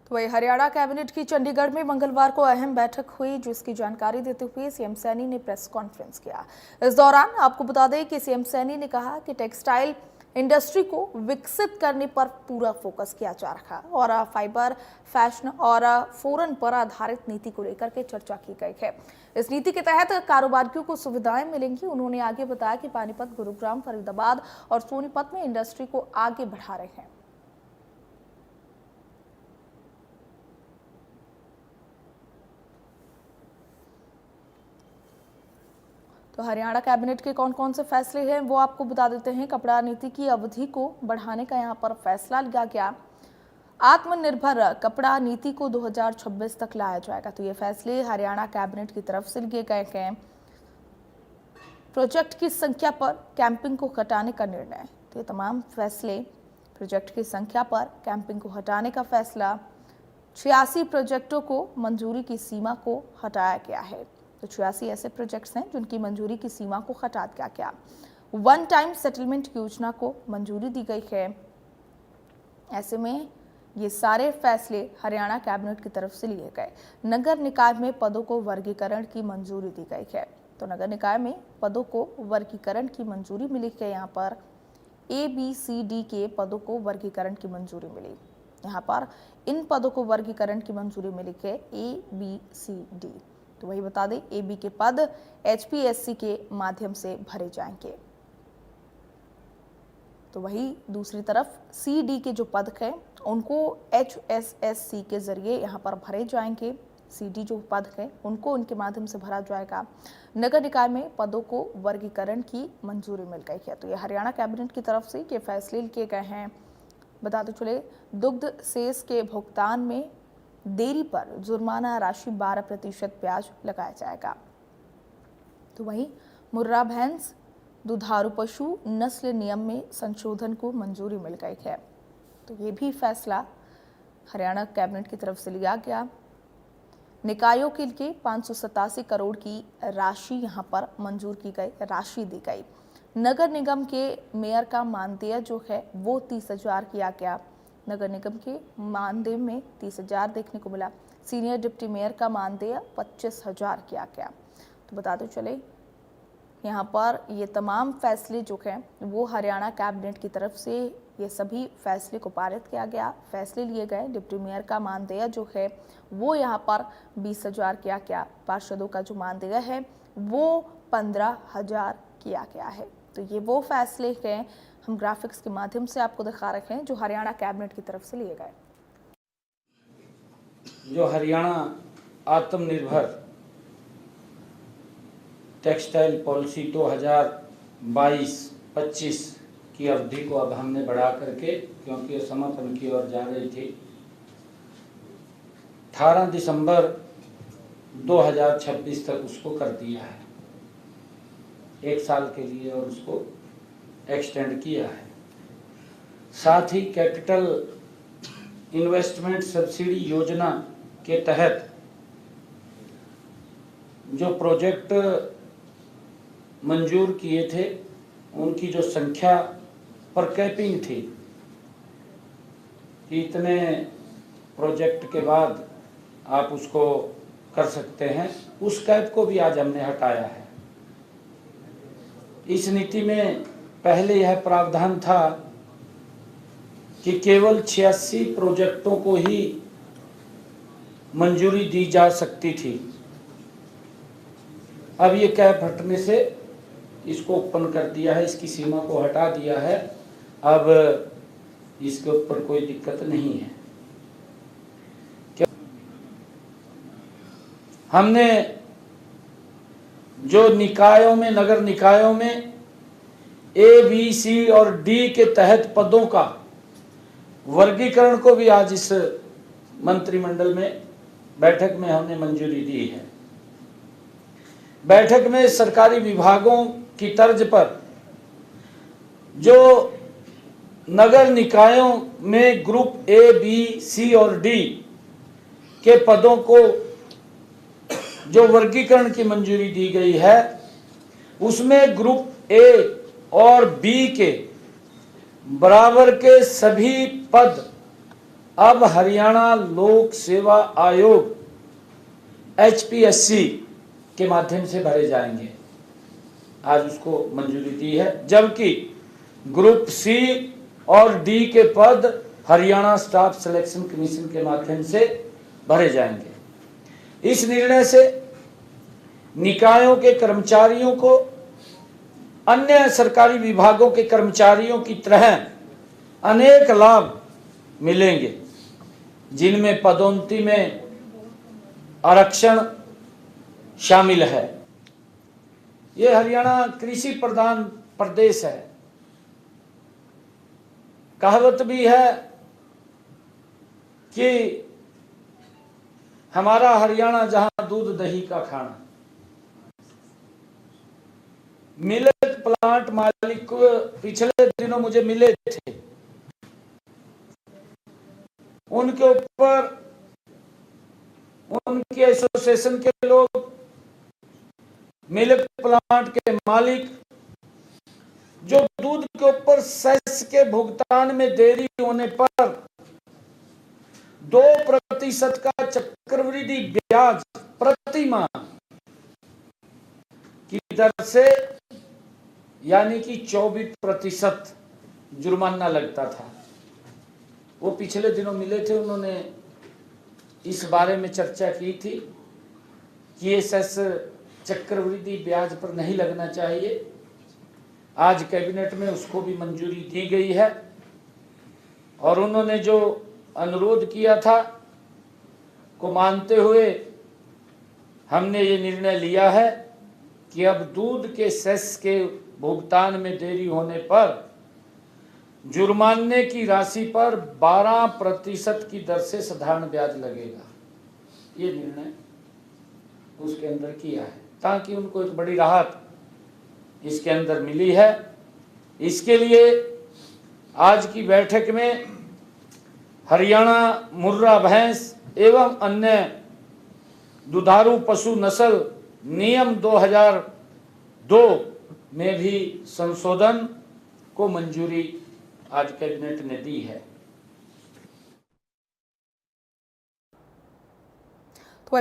तो वही हरियाणा कैबिनेट की चंडीगढ़ में मंगलवार को अहम बैठक हुई, जिसकी जानकारी देते हुए सीएम सैनी ने प्रेस कॉन्फ्रेंस किया। इस दौरान आपको बता दें कि सीएम सैनी ने कहा कि टेक्सटाइल इंडस्ट्री को विकसित करने पर पूरा फोकस किया जा रहा और फाइबर, फैशन और फोरन पर आधारित नीति को लेकर के चर्चा की गई है। इस नीति के तहत कारोबारियों को सुविधाएं मिलेंगी। उन्होंने आगे बताया कि पानीपत, गुरुग्राम, फरीदाबाद और सोनीपत में इंडस्ट्री को आगे बढ़ा रहे हैं। तो हरियाणा कैबिनेट के कौन कौन से फैसले हैं वो आपको बता देते हैं। कपड़ा नीति की अवधि को बढ़ाने का यहां पर फैसला लिया गया। आत्मनिर्भर कपड़ा नीति को 2026 तक लाया जाएगा। तो ये फैसले हरियाणा कैबिनेट की तरफ से लिए गए हैं। प्रोजेक्ट की संख्या पर कैंपिंग को हटाने का निर्णय। तो ये तमाम फैसले, प्रोजेक्ट की संख्या पर कैंपिंग को हटाने का फैसला, 86 प्रोजेक्टों को मंजूरी की सीमा को हटाया गया है। तो 86 ऐसे प्रोजेक्ट्स हैं जिनकी मंजूरी की सीमा को हटा दिया गया। वन टाइम सेटलमेंट योजना को मंजूरी दी गई है। ऐसे में ये सारे फैसले हरियाणा कैबिनेट की तरफ से लिए गए। नगर निकाय में पदों को वर्गीकरण की मंजूरी दी गई है। तो नगर निकाय में पदों को वर्गीकरण की मंजूरी मिली है। यहाँ पर ABCD के पदों को वर्गीकरण की मंजूरी मिली। यहाँ पर इन पदों को वर्गीकरण की मंजूरी मिली है ABCD। तो वही बता दें, AB के पद HPSC के माध्यम से भरे जाएंगे। तो वही दूसरी तरफ CD के जो पद हैं उनको HSSC के जरिए यहाँ पर भरे जाएंगे। CD जो पद हैं उनको उनके माध्यम से भरा जाएगा। नगर निकाय में पदों को वर्गीकरण की मंजूरी मिल गई है। तो ये हरियाणा कैबिनेट की तरफ से ये फैसले किए गए हैं। बताते चले, दुग्ध सेस के भुगतान में देरी पर जुर्माना राशि 12% ब्याज लगाया जाएगा। तो वहीं मुर्रा भैंस दुधारू पशु नस्ल नियम में संशोधन को मंजूरी मिल गई है। तो ये भी फैसला हरियाणा कैबिनेट की तरफ से लिया गया। निकायों के लिए 587 करोड़ की राशि यहां पर मंजूर की गई, राशि दी गई। नगर निगम के मेयर का मानदेय जो है वो 30,000 किया गया। नगर निगम के मानदेय में 30,000 देखने को मिला। सीनियर डिप्टी मेयर का मानदेय 25,000 किया गया। तो बताते चले, यहाँ पर ये तमाम फैसले जो हैं वो हरियाणा कैबिनेट की तरफ से ये सभी फैसले को पारित किया गया, फैसले लिए गए। डिप्टी मेयर का मानदेय जो है वो यहाँ पर 20,000 किया गया। पार्षदों का जो मानदेय है वो 15,000 किया गया है। तो ये वो फैसले हैं, हम ग्राफिक्स के माध्यम से आपको दिखा रखे हैं, जो हरियाणा कैबिनेट की तरफ से लिए गए। जो हरियाणा आत्मनिर्भर टेक्सटाइल पॉलिसी 2022-25 की अवधि को अब हमने बढ़ा करके, क्योंकि ये समापन की ओर जा रही थी, 18 दिसंबर 2026 तक उसको कर दिया है, 1 साल के लिए, और उसको एक्सटेंड किया है। साथ ही कैपिटल इन्वेस्टमेंट सब्सिडी योजना के तहत जो प्रोजेक्ट मंजूर किए थे उनकी जो संख्या पर कैपिंग थी कि इतने प्रोजेक्ट के बाद आप उसको कर सकते हैं, उस कैप को भी आज हमने हटाया है। इस नीति में पहले यह प्रावधान था कि केवल 86 प्रोजेक्टों को ही मंजूरी दी जा सकती थी। अब ये कैप हटने से इसको ओपन कर दिया है, इसकी सीमा को हटा दिया है। अब इसके ऊपर कोई दिक्कत नहीं है। हमने जो निकायों में, नगर निकायों में ABC और D के तहत पदों का वर्गीकरण को भी आज इस मंत्रिमंडल में बैठक में हमने मंजूरी दी है। बैठक में सरकारी विभागों की तर्ज पर जो नगर निकायों में ग्रुप A, B, C और D के पदों को जो वर्गीकरण की मंजूरी दी गई है, उसमें ग्रुप A और B के बराबर के सभी पद अब हरियाणा लोक सेवा आयोग HPSC के माध्यम से भरे जाएंगे। आज उसको मंजूरी दी है, जबकि ग्रुप C और D के पद हरियाणा स्टाफ सिलेक्शन कमीशन के माध्यम से भरे जाएंगे। इस निर्णय से निकायों के कर्मचारियों को अन्य सरकारी विभागों के कर्मचारियों की तरह अनेक लाभ मिलेंगे, जिनमें पदोन्नति में आरक्षण शामिल है। यह हरियाणा कृषि प्रधान प्रदेश है। कहावत भी है कि हमारा हरियाणा जहां दूध दही का खाना। मिल्क प्लांट मालिक पिछले दिनों मुझे मिले थे, उनके ऊपर उनके एसोसिएशन के लोग, मिल्क प्लांट के मालिक, जो दूध के ऊपर सेस के भुगतान में देरी होने पर 2% का चक्रवृद्धि ब्याज प्रति माह की दर से यानी कि 24% जुर्माना लगता था। वो पिछले दिनों मिले थे, उन्होंने इस बारे में चर्चा की थी कि ये सेस चक्रवृद्धि ब्याज पर नहीं लगना चाहिए। आज कैबिनेट में उसको भी मंजूरी दी गई है और उन्होंने जो अनुरोध किया था को मानते हुए हमने ये निर्णय लिया है कि अब दूध के सेस के भुगतान में देरी होने पर जुर्माने की राशि पर 12% की दर से साधारण ब्याज लगेगा। ये निर्णय उसके अंदर किया है ताकि उनको एक बड़ी राहत इसके अंदर मिली है। इसके लिए आज की बैठक में हरियाणा मुर्रा भैंस एवं अन्य दुधारू पशु नस्ल नियम 2002 में भी संशोधन को मंजूरी आज कैबिनेट ने दी है। तो